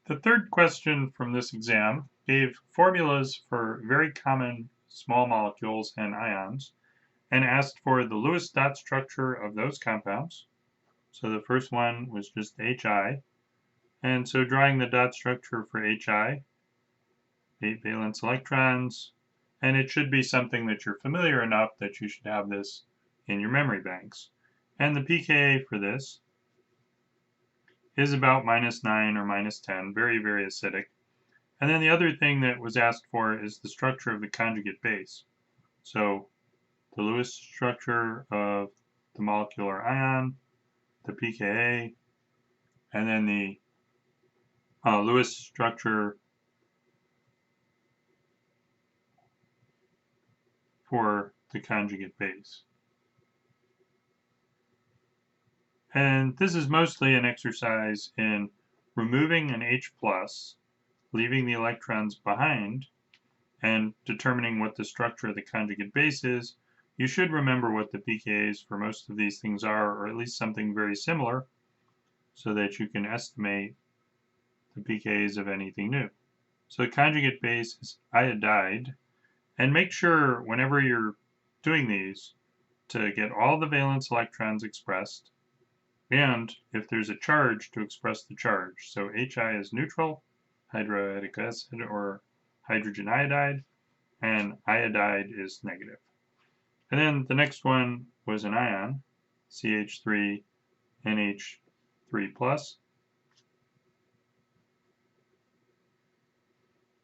The third question from this exam gave formulas for very common small molecules and ions and asked for the Lewis dot structure of those compounds. So the first one was just HI. And so drawing the dot structure for HI, 8 valence electrons, and it should be something that you're familiar enough that you should have this in your memory banks. And the pKa for this is about -9 or -10, very, very acidic. And then the other thing that was asked for is the structure of the conjugate base. So the Lewis structure of the molecular ion, the pKa, and then the Lewis structure for the conjugate base. And this is mostly an exercise in removing an H+, leaving the electrons behind, and determining what the structure of the conjugate base is. You should remember what the pKa's for most of these things are, or at least something very similar, so that you can estimate the pKa's of anything new. So the conjugate base is iodide, and make sure whenever you're doing these to get all the valence electrons expressed, and if there's a charge, to express the charge. So Hi is neutral, hydroiodic acid or hydrogen iodide, and iodide is negative. And then the next one was an ion, Ch3 Nh3 Plus.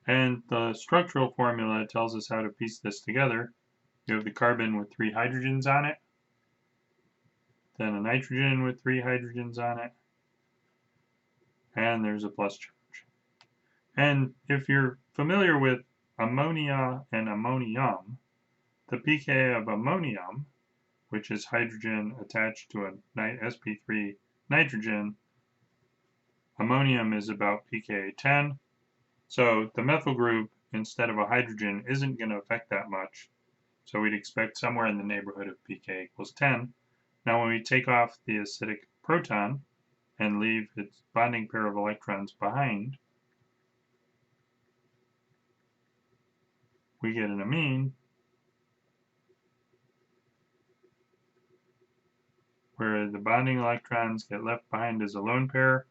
And the structural formula tells us how to piece this together. You have the carbon with 3 hydrogens on it, then a nitrogen with 3 hydrogens on it, and there's a plus charge. And if you're familiar with ammonia and ammonium, the pKa of ammonium, which is hydrogen attached to a sp3 nitrogen, ammonium is about pKa 10. So the methyl group, instead of a hydrogen, isn't going to affect that much. So we'd expect somewhere in the neighborhood of pK equals 10. Now when we take off the acidic proton and leave its bonding pair of electrons behind, we get an amine where the bonding electrons get left behind as a lone pair.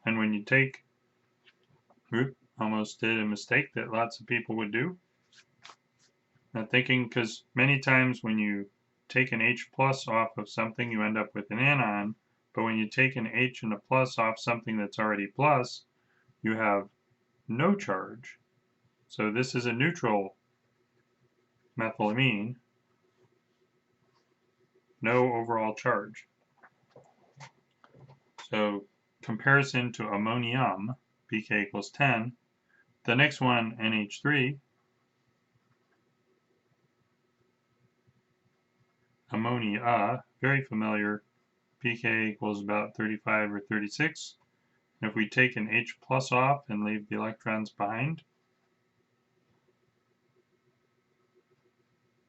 And when you take, almost did a mistake that lots of people would do. Not thinking, because many times when you take an H plus off of something, you end up with an anion. But when you take an H and a plus off something that's already plus, you have no charge. So this is a neutral methylamine, no overall charge. So comparison to ammonium, pK equals 10. The next one, NH3, ammonia, very familiar, pK equals about 35 or 36. And if we take an H plus off and leave the electrons behind,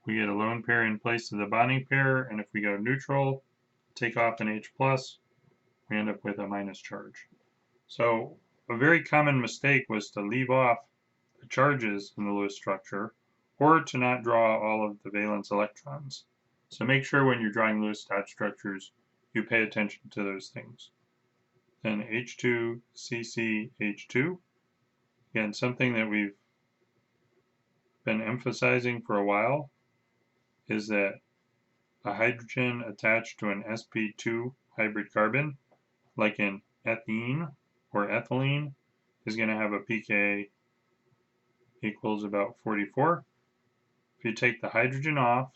we get a lone pair in place of the bonding pair, and if we go neutral, take off an H plus, we end up with a minus charge. So a very common mistake was to leave off the charges in the Lewis structure, or to not draw all of the valence electrons. So make sure when you're drawing Lewis dot structures, you pay attention to those things. Then H2CCH2, again, something that we've been emphasizing for a while is that a hydrogen attached to an sp2 hybrid carbon, like in ethene or ethylene, is going to have a pKa equals about 44. If you take the hydrogen off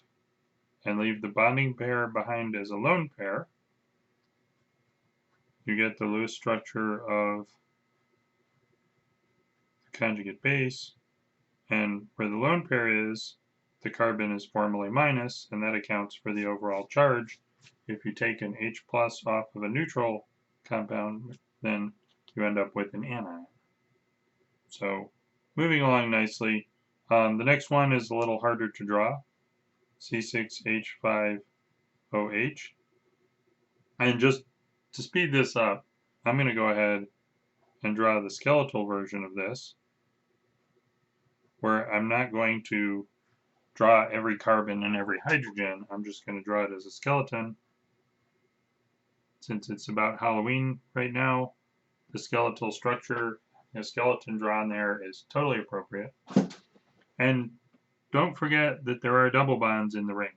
and leave the bonding pair behind as a lone pair, you get the Lewis structure of the conjugate base, and where the lone pair is, the carbon is formally minus, and that accounts for the overall charge. If you take an H plus off of a neutral compound, then you end up with an anion. So moving along nicely, the next one is a little harder to draw, C6H5OH. And just to speed this up, I'm going to go ahead and draw the skeletal version of this, where I'm not going to draw every carbon and every hydrogen. I'm just going to draw it as a skeleton. Since it's about Halloween right now, the skeletal structure, a skeleton drawn there is totally appropriate. And don't forget that there are double bonds in the ring.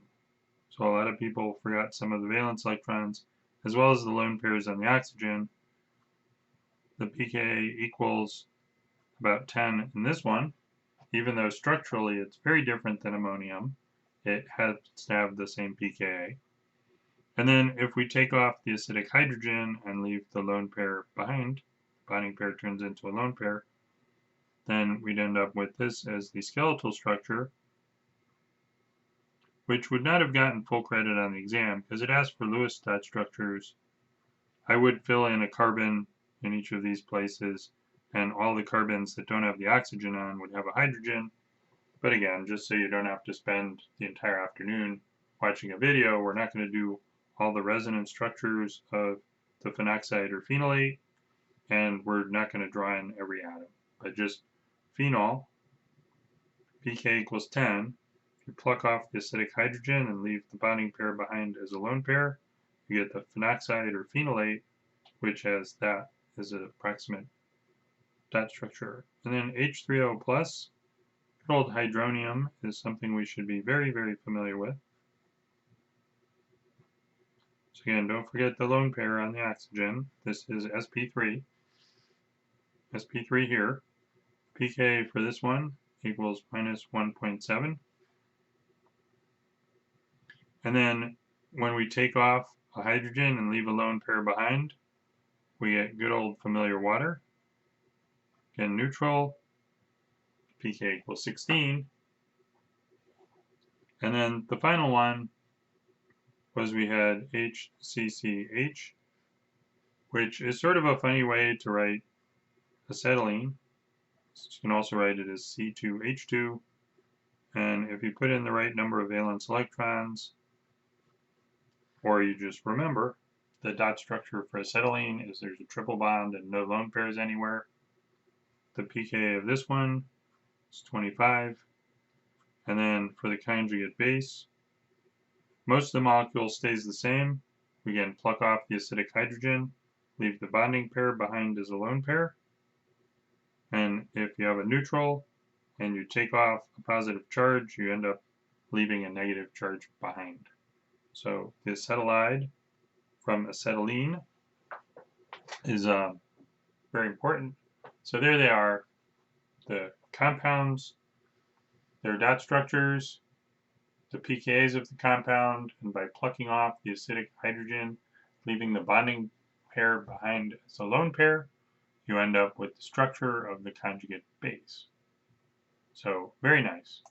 So a lot of people forgot some of the valence electrons, as well as the lone pairs on the oxygen. The pKa equals about 10 in this one, even though structurally it's very different than ammonium. It has to have the same pKa. And then if we take off the acidic hydrogen and leave the lone pair behind, the bonding pair turns into a lone pair, then we'd end up with this as the skeletal structure, which would not have gotten full credit on the exam because it asked for Lewis dot structures. I would fill in a carbon in each of these places, and all the carbons that don't have the oxygen on would have a hydrogen. But again, just so you don't have to spend the entire afternoon watching a video, we're not going to do all the resonance structures of the phenoxide or phenolate, and we're not going to draw in every atom. But just phenol, pK equals 10. If you pluck off the acidic hydrogen and leave the bonding pair behind as a lone pair, you get the phenoxide or phenolate, which has that as an approximate dot structure. And then Ch3 Plus, good old hydronium, is something we should be very, very familiar with. So again, don't forget the lone pair on the oxygen. This is sp3. sp3 here. pK for this one equals minus 1.7. And then when we take off a hydrogen and leave a lone pair behind, we get good old familiar water. Again, neutral, pK equals 16. And then the final one was we had HCCH, which is sort of a funny way to write acetylene. You can also write it as C2H2. And if you put in the right number of valence electrons, or you just remember, the dot structure for acetylene is there's a triple bond and no lone pairs anywhere. The pKa of this one is 25. And then for the conjugate base, most of the molecule stays the same. We again pluck off the acidic hydrogen, leave the bonding pair behind as a lone pair. And if you have a neutral and you take off a positive charge, you end up leaving a negative charge behind. So the acetylide from acetylene is very important. So there they are, the compounds, their dot structures, the pKa's of the compound, and by plucking off the acidic hydrogen, leaving the bonding pair behind as a lone pair, you end up with the structure of the conjugate base. So very nice.